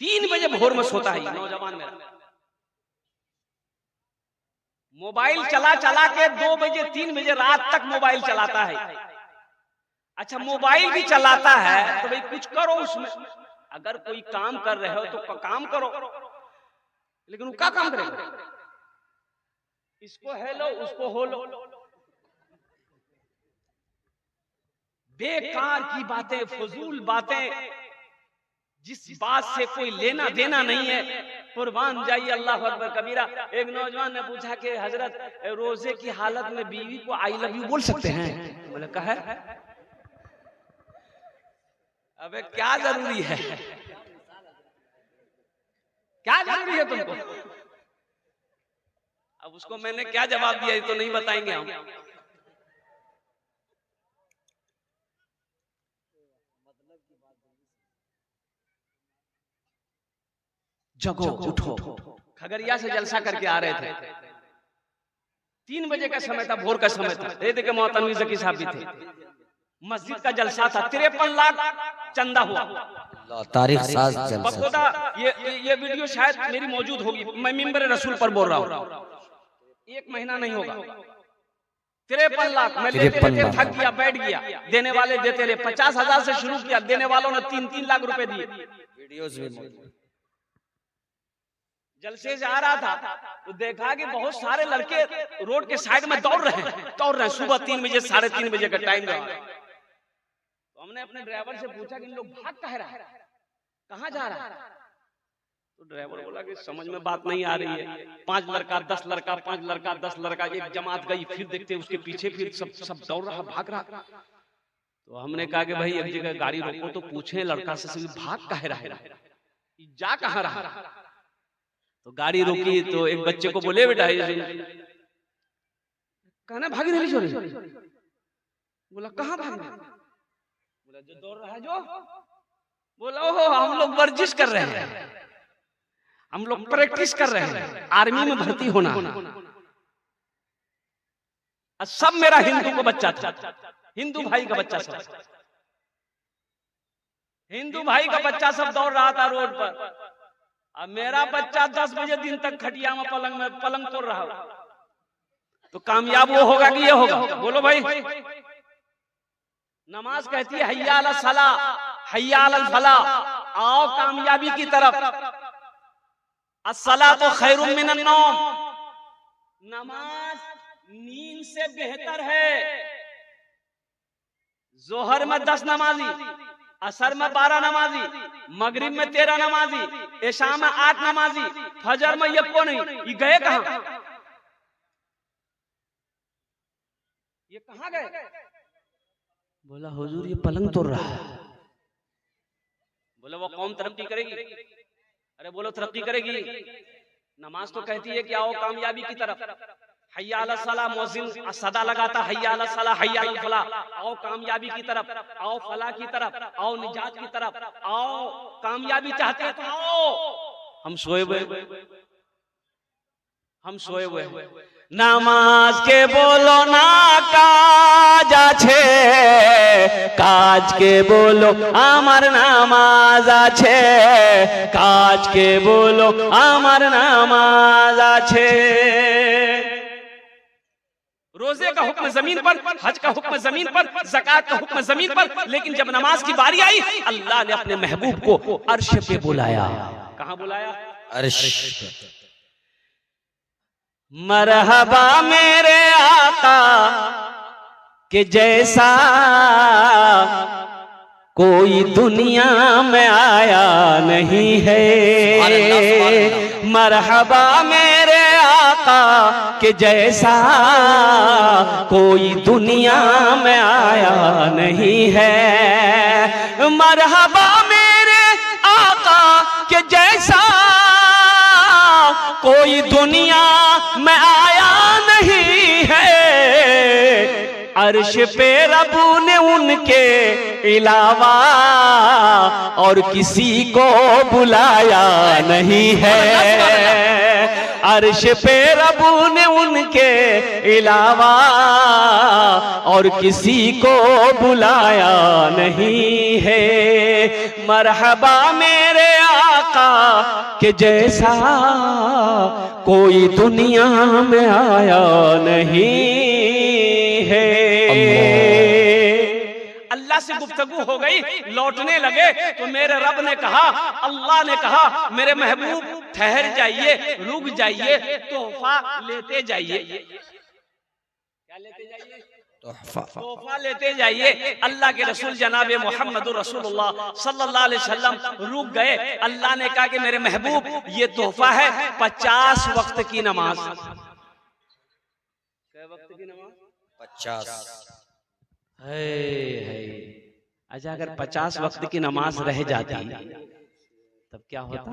3 बजे भोर में सोता है नौजवान मेरा, मोबाइल चला चला के 2 बजे 3 बजे रात तक मोबाइल चलाता है। अच्छा मोबाइल भी चलाता है तो भाई कुछ करो उसमें, अगर कोई काम कर रहे हो तो काम करो, लेकिन वो क्या काम करेगा? इसको हेलो उसको होलो, बेकार की बातें, फजूल बातें, जिस बात से कोई लेना देना नहीं है, कुर्बान जाइए। अल्लाह अकबर कबीरा। एक नौजवान ने पूछा कि हजरत रोजे की हालत में बीवी को आई लव यू बोल सकते हैं? बोले कहा है, अबे क्या जरूरी है, क्या जरूरी है तुमको? अब उसको मैंने क्या जवाब दिया ये तो नहीं बताएंगे हम। जगो उठो। खगड़िया से जलसा करके आ रहे थे, 3 बजे का समय था, भोर का समय था। देखे मोहतनवी ज़की साहब भी थे, मस्जिद का जलसा था, 53 लाख चंदा हुआ, तारीख साज जलसा। बखुदा ये वीडियो शायद मेरी मौजूद होगी, मैं मिंबर रसूल पर बोल रहा हूँ, 1 महीना नहीं होगा। 53 लाख मैं लेते लेते थक गया, बैठ गया, देने वाले देते रहे। 50,000 से शुरू किया, देने वालों ने 3-3 लाख रुपए दिए। वीडियोस भी मौजूद। जलसे से आ रहा था तो देखा कि बहुत सारे लड़के रोड के साइड में दौड़ रहे हैं। सुबह 3 बजे 3:30 बजे का टाइम था। तो हमने अपने ड्राइवर से पूछा कि इन लोग भाग कह रहा है, कहाँ जा रहा है? तो ड्राइवर बोला कि समझ में बात नहीं आ रही है, 5 लड़का 10 लड़का, 5 लड़का 10 लड़का, एक जमात गई, फिर देखते उसके पीछे फिर सब दौड़ रहा, भाग रहा। तो हमने कहा कि भाई एक जगह गाड़ी रोको तो पूछे लड़का से भाग कह रहा है, जा कहाँ रहा? तो गाड़ी रोकी तो एक बच्चे को बोले बेटा कहना भागी नहीं छोरी। बोला कहाँ भाग रहे? बोला जो दौड़ रहा है जो। बोला ओहो हम लोग वर्जिश कर रहे हैं, हम लोग प्रैक्टिस कर रहे हैं, आर्मी में भर्ती होना। सब मेरा हिंदू का बच्चा था, हिंदू भाई का बच्चा सब, हिंदू भाई का बच्चा सब दौड़ रहा था रोड पर। अब मेरा बच्चा 10 बजे दिन तक खटिया में पलंग तोड़ रहा हो, तो कामयाब वो होगा कि ये होगा? बोलो भाई। नमाज कहती है हय्या अला सला हय्या अल फला, आओ कामयाबी की तरफ। अस्सलातु खैरुम मिनन नौम, नमाज नींद से बेहतर है। जोहर में 10 नमाजी, असर में 12 नमाजी, मगरिब में 13 नमाजी, इशा में 8 नमाजी, फजर में ये को नहीं। ये गए कहां? ये कहां गए? बोला हुजूर ये पलंग तोड़ रहा है। बोला वो कौम तरक्की करेगी? अरे बोलो तरक्की करेगी। नमाज तो कहती है कि आओ कामयाबी की तरफ। हय्या अला सला, मुअज्जिन सदा लगाता हय्या अला सला हय्या अल फला, आओ कामयाबी की तरफ, आओ फला की तरफ, आओ निजात की तरफ, आओ कामयाबी चाहते हैं तो आओ। हम सोए हुए नामाज के बोलो ना काज আছে, কাজ के बोलो আমার নামাজ আছে, কাজ के बोलो আমার নামাজ আছে। रोजे का हुक्म जमीन पर, हज का हुक्म जमीन पर, ज़कात का हुक्म जमीन पर, लेकिन जब नमाज की बारी आई अल्लाह ने अपने महबूब को अर्श पे बुलाया। कहां बुलाया? अर्श। मरहबा मेरे आका के जैसा कोई दुनिया में आया नहीं है। मरहबा मेरे आका के जैसा कोई दुनिया में आया नहीं है। मरहबा मेरे आका के जैसा कोई दुनिया में आया नहीं है। अर्श पे रबू ने उनके अलावा और किसी को बुलाया नहीं है। अर्श पे रबू ने उनके अलावा और किसी को बुलाया नहीं है। मरहबा मेरे आका के जैसा कोई दुनिया में आया नहीं है। अल्लाह से गुफ्तगू हो गई, लौटने लगे तो मेरे रब ने कहा, अल्लाह ने कहा, मेरे महबूब ठहर जाइए, रुक जाइए, तोहफा लेते जाइए। क्या लेते जाइए? तोहफा लेते जाइए। अल्लाह के रसूल जनाबे मोहम्मद रसूलुल्लाह सल्लल्लाहु अलैहि वसल्लम रुक गए। अल्लाह ने कहा कि मेरे महबूब ये तोहफा है 50 वक्त की नमाज। क्या वक्त की नमाज? 50। अच्छा, अगर 50 वक्त की नमाज रह जाती तब क्या होता?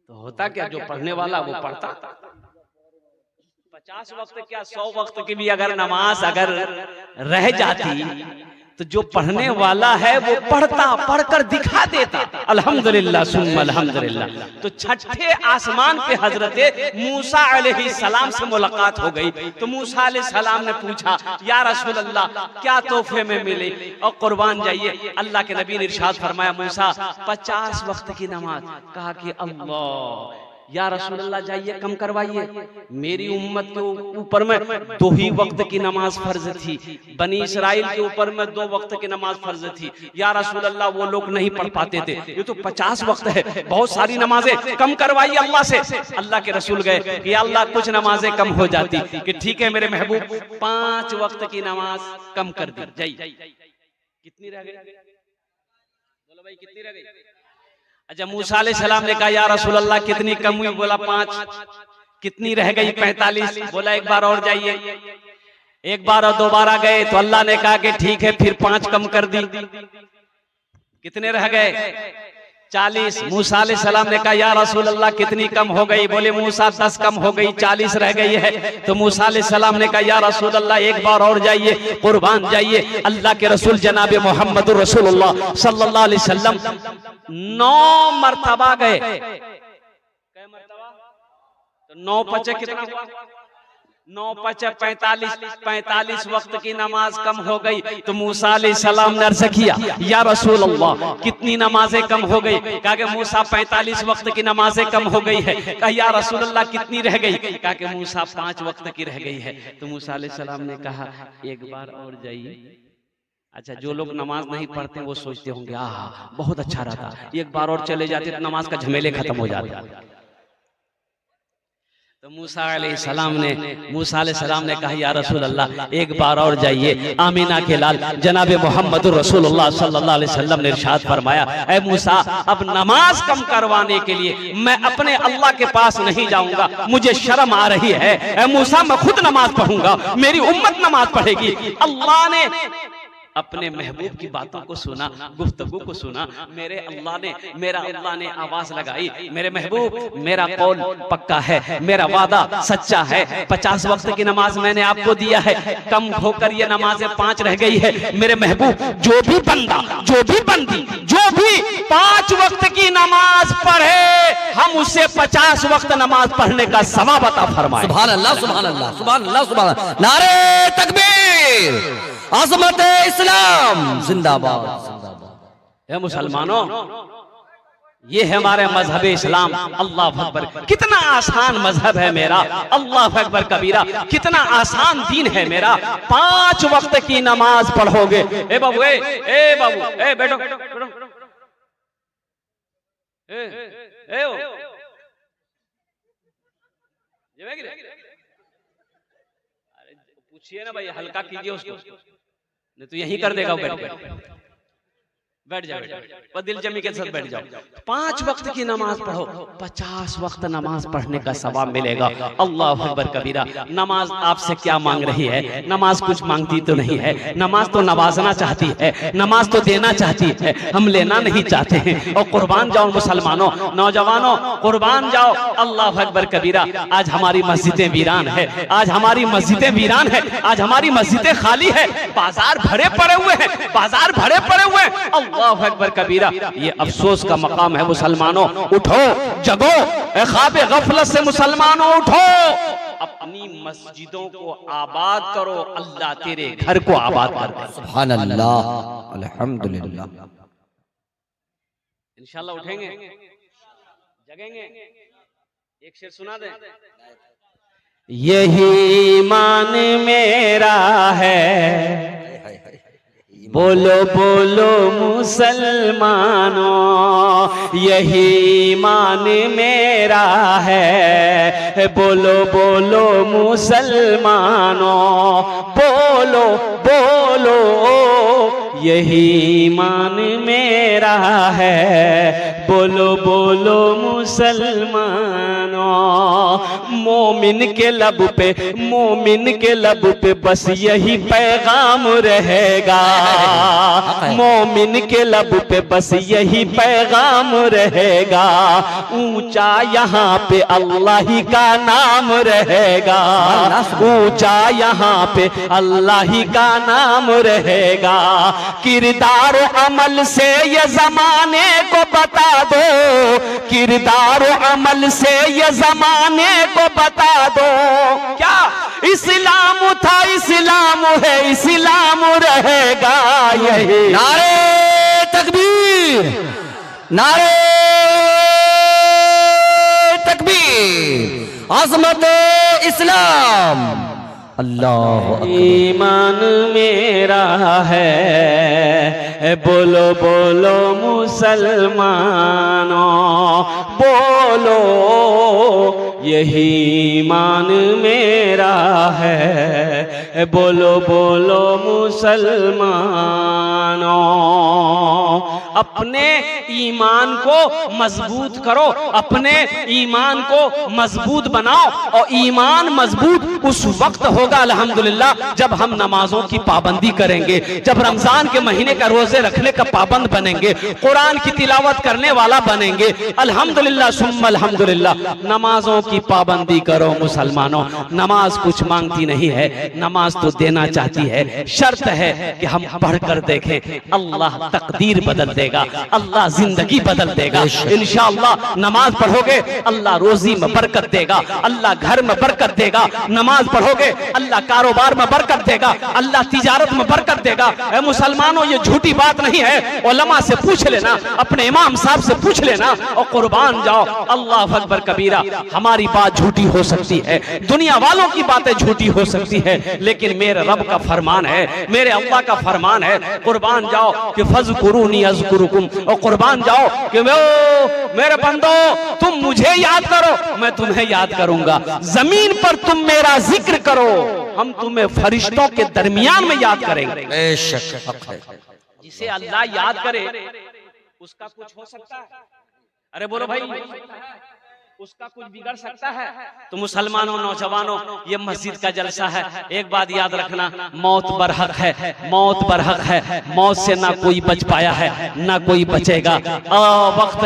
तो होता क्या, जो पढ़ने वाला वो पढ़ता। 50 वक्त क्या 100 वक्त की भी अगर नमाज अगर रह जाती तो जो पढ़ने वाला है वो पढ़ता, पढ़कर दिखा देता। अल्हम्दुलिल्लाह सुम्मा अल्हम्दुलिल्लाह। तो छठे आसमान पे हजरत मूसा अलैहिस्सलाम से मुलाकात हो गई। तो मूसा अलैहिस्सलाम ने पूछा, या रसूल अल्लाह क्या तोहफे में मिले? और कुर्बान जाइए, अल्लाह के नबी ने इरशाद फरमाया, मूसा 50 वक्त की नमाज। कहा कि अल्लाह, या रसूल अल्लाह जाइए कम करवाइए, मेरी उम्मत के ऊपर में 2 ही वक्त की नमाज फर्ज थी, बनी इस्राइल के ऊपर में 2 वक्त की नमाज फर्ज थी। या रसूल अल्लाह वो लोग नहीं पढ़ पाते थे, ये तो 50 वक्त है, बहुत सारी नमाजें, कम करवाइए अल्लाह से। अल्लाह के रसूल गए कि अल्लाह कुछ नमाजें कम हो जाती, कि ठीक है मेरे महबूब 5 वक्त की नमाज कम कर दी जाइए। कितनी रह गई? बोलो भाई कितनी रह गई? अच्छा, मूसा अलैहिस्सलाम ने कहा, या रसूल अल्लाह कितनी कम हुई? बोला 5। कितनी रह गई? 45। बोला एक बार और जाइए। एक बार और दोबारा गए तो अल्लाह ने कहा कि ठीक है फिर 5 कम कर दी। कितने रह गए? 40। मूसा अलैहिस्सलाम ने कहा, या रसूल अल्लाह कितनी कम हो गई? बोले मूसा 10 कम हो गई, 40 रह गई है। तो मूसा अलैहिस्सलाम ने कहा, या रसूल अल्लाह एक बार और जाइए, कुर्बान जाइए। अल्लाह के रसूल जनाबे मोहम्मद रसूलुल्लाह सल्लल्लाहु अलैहि वसल्लम 9 मरतबा गए। कै मरतबा? तो 9 पचे कितना हुआ? 9 पचे 45। 45 वक्त की नमाज कम हो गई। तो मूसा अलैहिस्सलाम ने अर्ज़ किया, या रसूल अल्लाह कितनी नमाजें कम हो गई? कहा कि मूसा 45 वक्त की नमाजें कम हो गई है। कहा या रसूल अल्लाह कितनी रह गई? कहा कि मूसा 5 वक्त की रह गई है। तो मूसा अलैहिस्सलाम ने कहा एक बार और जाइए। अच्छा, जो लोग नमाज नहीं पढ़ते वो सोचते होंगे बहुत अच्छा रहता, एक बार और चले जाते तो नमाज का झमेले खत्म हो जाते। तो मूसा अलैहिस्सलाम ने कहा, या रसूल अल्लाह एक बार और जाइए। आमीना के लाल जनाबे मोहम्मद रसूलुल्लाह सल्लल्लाहु अलैहि वसल्लम ने इरशाद फरमाया, ऐ मूसा अब नमाज कम करवाने के लिए मैं अपने अल्लाह के पास नहीं जाऊंगा, मुझे शर्म आ रही है। ऐ मूसा मैं खुद नमाज पढ़ूंगा, मेरी उम्मत नमाज पढ़ेगी। अल्लाह ने अपने महबूब की बातों को सुना, गुफ्तगू को सुना। मेरा अल्लाह ने आवाज लगाई, मेरे महबूब मेरा कौल पक्का है, मेरा वादा सच्चा है। 50 वक्त की नमाज मैंने आपको दिया है, कम होकर ये नमाजें 5 रह गई है। मेरे महबूब जो भी बंदा, जो भी बंदी, जो भी 5 वक्त की नमाज पढ़े, हम उससे 50 वक्त नमाज पढ़ने का सवाब अता फरमाए। सुभान अल्लाह, सुभान अल्लाह, सुभान अल्लाह, सुभान अल्लाह। नारे तकबीर, आज़मत इस्लाम जिंदाबाद, जिंदाबाद। मुसलमानों, ये है हमारे मजहब इस्लाम। अल्लाह अकबर, कितना आसान मजहब है मेरा। अल्लाह अकबर कबीरा, कितना आसान दीन है मेरा। 5 वक्त की नमाज पढ़ोगे। ए बाबू, ए बाबू, ए बैठो, बैठो। पूछिए ना भाई, हल्का कीजिए उसको, नहीं तो यही कर देगा। बैठ जाओ, दिल जमी के साथ बैठ जाओ। 5 वक्त की नमाज पढ़ो, 50 वक्त नमाज पढ़ने का सवाब मिलेगा। अल्लाह अकबर कबीरा। नमाज आपसे क्या मांग रही है? नमाज कुछ मांगती तो नहीं है। नमाज तो नवाजना चाहती है, नमाज तो देना चाहती है, हम लेना नहीं चाहते हैं। और कुर्बान जाओ मुसलमानों, नौजवानों, कुर्बान जाओ। अल्लाह अकबर कबीरा। आज हमारी मस्जिदें वीरान है, आज हमारी मस्जिदें वीरान है, आज हमारी मस्जिदें खाली है, बाजार भरे पड़े हुए हैं, बाजार भरे पड़े हुए हैं। अल्लाह अकबर कबीरा। ये अफसोस का मकाम है। मुसलमानों उठो, जगो, ख्वाबे गफलत से मुसलमानों उठो, अपनी मस्जिदों को आबाद करो, अल्लाह तेरे घर को आबाद कर दे। सुभान अल्लाह, अल्हम्दुलिल्लाह। इंशाल्लाह उठेंगे, जगेंगे। एक शेर सुना दें। यही ईमान मेरा है, बोलो बोलो मुसलमानों, यही ईमान मेरा है, बोलो बोलो मुसलमानों, बोलो बोलो यही ईमान मेरा है, बोलो बोलो मुसलमानों। मोमिन के लब पे, मोमिन के लब पे बस यही पैगाम रहेगा, मोमिन के लब पे बस यही पैगाम रहेगा, ऊंचा यहाँ पे अल्लाह ही का नाम रहेगा, ऊंचा यहाँ पे अल्लाह ही का नाम रहेगा। किरदार अमल से ये जमाने को बता दो, किरदार अमल से ये जमाने को बता दो, क्या इस्लाम था इस्लाम है इस्लाम रहेगा यही। नारे तकबीर, नारे तकबीर, अज़मत इस्लाम, अल्लाह ईमान मेरा है, बोलो बोलो मुसलमानों, बोलो यही ईमान मेरा है, बोलो बोलो मुसलमानों। अपने ईमान को मजबूत करो, अपने ईमान को मजबूत बनाओ, और ईमान मजबूत उस वक्त होगा अल्हम्दुलिल्लाह जब हम नमाजों की पाबंदी करेंगे, जब रमजान के महीने का रोजे रखने का पाबंद बनेंगे, कुरान की तिलावत करने वाला बनेंगे। अल्हम्दुलिल्लाह सुम्मा अल्हम्दुलिल्लाह। नमाजों की पाबंदी करो मुसलमानों। नमाज कुछ मांगती नहीं है, नमाज तो देना चाहती है। शर्त है कि हम पढ़कर देखें, अल्लाह तकदीर बदल देगा, अल्लाह जिंदगी बदल देगा इंशाअल्लाह। नमाज पढ़ोगे अल्लाह रोजी में बरकत देगा, अल्लाह घर में बरकत देगा। नमाज पढ़ोगे अल्लाह कारोबार में बरकत देगा, अल्लाह तिजारत में बरकत देगा। ऐ मुसलमानों, ये झूठी बात नहीं है, उलमा से पूछ लेना, अपने इमाम साहब से पूछ लेना और कुर्बान जाओ। अल्लाह अकबर कबीरा। हमारी बात झूठी हो सकती है, दुनिया वालों की बातें झूठी हो सकती है, लेकिन मेरे रब का फरमान है, मेरे अल्लाह का फरमान है, कुर्बान जाओ कि फज़कुरूनी अज़कुरुकुम, और कुर्बान जाओ कि मेरे बंदो तुम मुझे याद करो, मैं तुम्हें याद करूंगा। जमीन पर तुम मेरा जिक्र करो, हम तुम्हें फरिश्तों के दरमियान में याद करेंगे। बेशक जिसे अल्लाह याद करे उसका कुछ हो सकता है? अरे बोलो भाई, उसका कुछ बिगड़ सकता है? तो मुसलमानों, नौजवानों, ये मस्जिद का जलसा है। एक बात याद रखना, मौत बरहक है, मौत बरहक है। मौत से ना कोई बच पाया है, ना कोई बचेगा। वक्त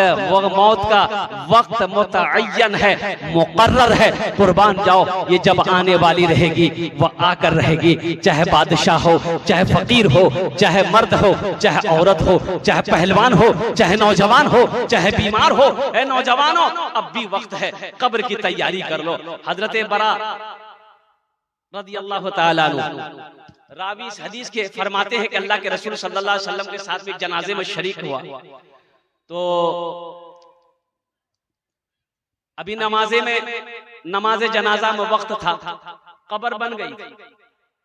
मौत का वक्त मुतअय्यन है, मुकर्रर है। कुर्बान जाओ, ये जब आने वाली रहेगी वह आकर रहेगी। चाहे बादशाह हो, चाहे फकीर हो, चाहे मर्द हो, चाहे औरत हो, चाहे पहलवान हो, चाहे नौजवान हो, चाहे बीमार हो। ए नौजवानों, अब भी वक्त है, कब्र की तैयारी कर लो। हजरत बरा रज़ियल्लाहु ताला अन्हु रावी इस हदीस के फरमाते हैं कि अल्लाह के रसूल सल्लल्लाहु अलैहि वसल्लम के साथ में एक जनाजे में शरीक हुआ। तो अभी नमाजे जनाजा में वक्त था, कब्र बन गई,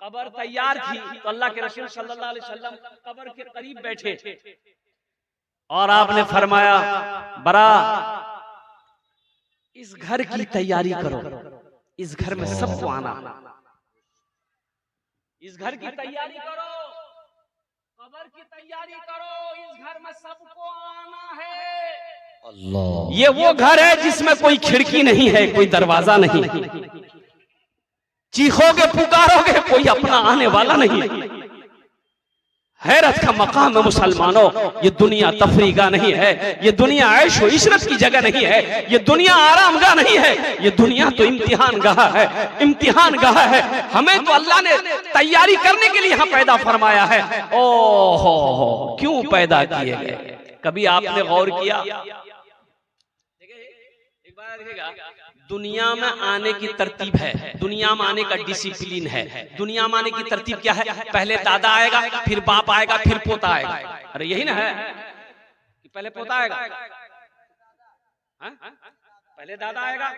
कब्र तैयार थी। तो अल्लाह के रसूल सल्लल्लाहु अलैहि वसल्लम कब्र के करीब बैठे और आपने फरमाया, बरा इस घर की तैयारी करो, इस घर में सबको आना, इस घर की तैयारी करो, कब्र की तैयारी करो, इस घर में सबको आना है। अल्लाह, ये वो घर है जिसमें कोई खिड़की नहीं है, कोई दरवाजा नहीं, चीखोगे पुकारोगे कोई अपना आने वाला नहीं। हैरत का मकाम है मुसलमानों। ये दुनिया तफरीगा नहीं है, ये दुनिया ऐश व इशरत की जगह नहीं है, ये दुनिया आरामगाह नहीं है, ये दुनिया तो इम्तिहान गाह है, इम्तिहान गाह है। हमें तो अल्लाह ने तैयारी करने के लिए यहाँ पैदा फरमाया है। ओहो, क्यों पैदा किए गए? कभी आपने गौर किया? एक बार देखिएगा, दुनिया में आने की तरतीब है, दुनिया में आने का डिसिप्लिन है। दुनिया में आने की तरतीब क्या है? पहले दादा आएगा, फिर बाप आएगा, फिर पोता आएगा। अरे यही ना है, पहले पोता आएगा, हाँ? पहले दादा आएगा,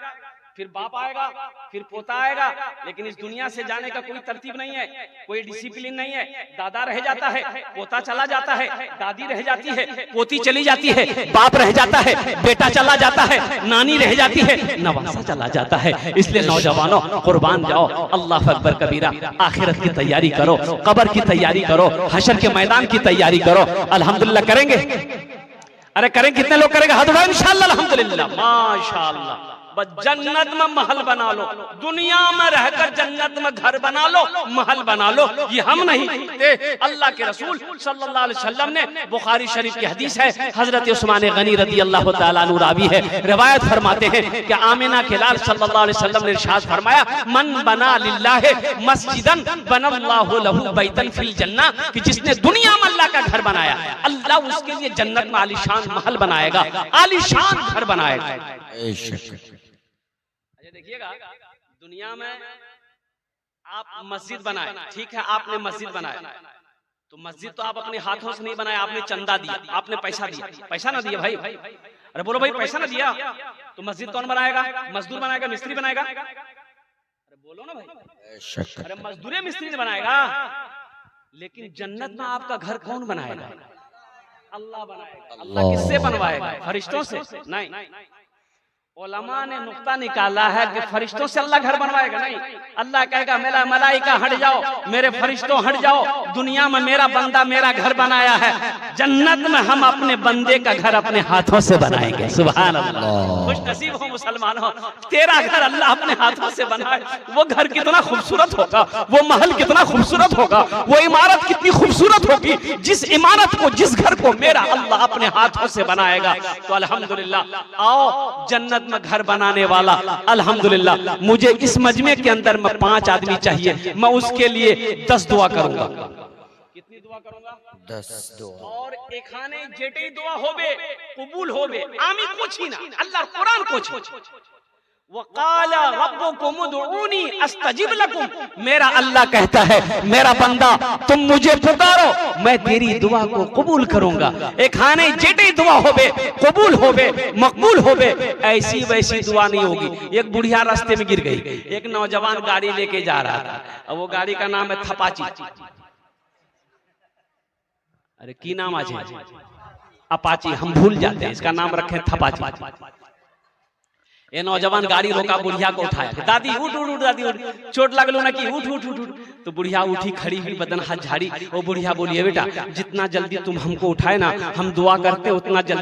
फिर बाप आएगा, फिर पोता आएगा। लेकिन इस दुनिया से जाने का कोई तरतीब नहीं है, कोई डिसिप्लिन नहीं है। दादा रह जाता है, पोता चला जाता है, दादी रह जाती है, पोती चली जाती है, बाप रह जाता है, बेटा चला जाता है, नानी रह जाती है, नवासा चला जाता है। इसलिए नौजवानों कुर्बान जाओ, अल्लाह अकबर कबीरा। आखिरत की तैयारी करो, कब्र की तैयारी करो, हशर के मैदान की तैयारी करो। अल्हम्दुलिल्लाह करेंगे? अरे करें, कितने लोग करेंगे? हाथ उठाओ इंशाअल्लाह। अल्हम्दुलिल्लाह, माशाअल्लाह। बस जन्नत में महल बना लो, दुनिया में रहकर जन्नत में घर बना लो, महल बना लो। ये हम नहीं, अल्लाह के रसूल सल्लल्लाहु अलैहि वसल्लम ने, बुखारी शरीफ की हदीस है, हजरत उस्मान गनी रदी अल्लाह तआला अन्हु रावी है, रिवायत फरमाते हैं कि आमिना के लाल सल्लल्लाहु अलैहि वसल्लम ने इरशाद फरमाया, मन बना लिल्लाहि मस्जिदन बनल्लाहु लहू बैतन फिल जन्नह, कि जिसने दुनिया में अल्लाह का घर बनाया, अल्लाह उसके लिए जन्नत में आलीशान महल बनाएगा, आलीशान घर बनाएगा। देखिएगा, दुनिया में आप मस्जिद बनाए, ठीक है, आपने मस्जिद बनाया, तो मस्जिद तो आप अपने हाथों से नहीं बनाया, आपने चंदा दिया, आपने पैसा दिया। पैसा ना दिया भाई, अरे बोलो भाई, पैसा ना दिया तो मस्जिद कौन बनाएगा? मजदूर बनाएगा, मिस्त्री बनाएगा? अरे बोलो ना भाई, अरे मजदूर मिस्त्री ने बनाएगा। लेकिन जन्नत में आपका घर कौन बनाएगा? अल्लाह बनाएगा। अल्लाह किससे बनवाएगा? फरिश्तों से? नहीं। उलमा ने नुक्ता निकाला है कि फरिश्तों से अल्लाह घर बनवाएगा? नहीं। अल्लाह कहेगा, मेरा मलाइका हट जाओ, मेरे फरिश्तों हट जाओ, दुनिया में मेरा बंदा मेरा घर बनाया है, जन्नत में हम अपने बंदे का घर अपने हाथों से बनाएंगे। सुभान अल्लाह। खुश नसीब हो मुसलमान हो, तेरा घर अल्लाह अपने हाथों से बनाए। वो घर कितना खूबसूरत होगा, वो महल कितना खूबसूरत होगा, वो इमारत कितनी खूबसूरत होगी, जिस इमारत को, जिस घर को मेरा अल्लाह अपने हाथों से बनाएगा। तो अल्हम्दुलिल्लाह, आओ जन्नत में घर बनाने वाला, अल्हम्दुलिल्लाह, मुझे इस मजमे के अंदर में 5 आदमी चाहिए, मैं उसके लिए 10 दुआ करूंगा। कितनी दुआ करूंगा? 10 दुआ। और एखाने जेटे दुआ होबे, कबूल होबे, आमी कुछ ही ना, अल्लाह कुरान कुछ। वक़ाला रब्बुकुम उदऊनी अस्तजिब लकुम, मेरा अल्लाह कहता है, मेरा बंदा तुम मुझे पुकारो, मैं तेरी दुआ को कबूल करूंगा। एक खाने जेटे दुआ होबे, कबूल होबे, मकबूल होबे, ऐसी वैसी दुआ नहीं होगी। एक बुढ़िया रास्ते में गिर गई, एक नौजवान गाड़ी लेके जा रहा था, अब वो गाड़ी का नाम है थपाची। अरे की नाम आज है? अपाची, हम भूल जाते हैं, इसका नाम रखे थपाची। ये नौजवान गाड़ी रोका, बुढ़िया को उठाया, दादी उठ उठ उठ, दादी उठ, चोट लगलो ना कि उठ उठ उठ उठ। तो बुढ़िया उठी, खड़ी हुई, बदन हाथ झाड़ी। वो बुढ़िया बोली, बेटा जितना जल्दी तुम हमको उठाए ना, हम दुआ करते उतना जल्दी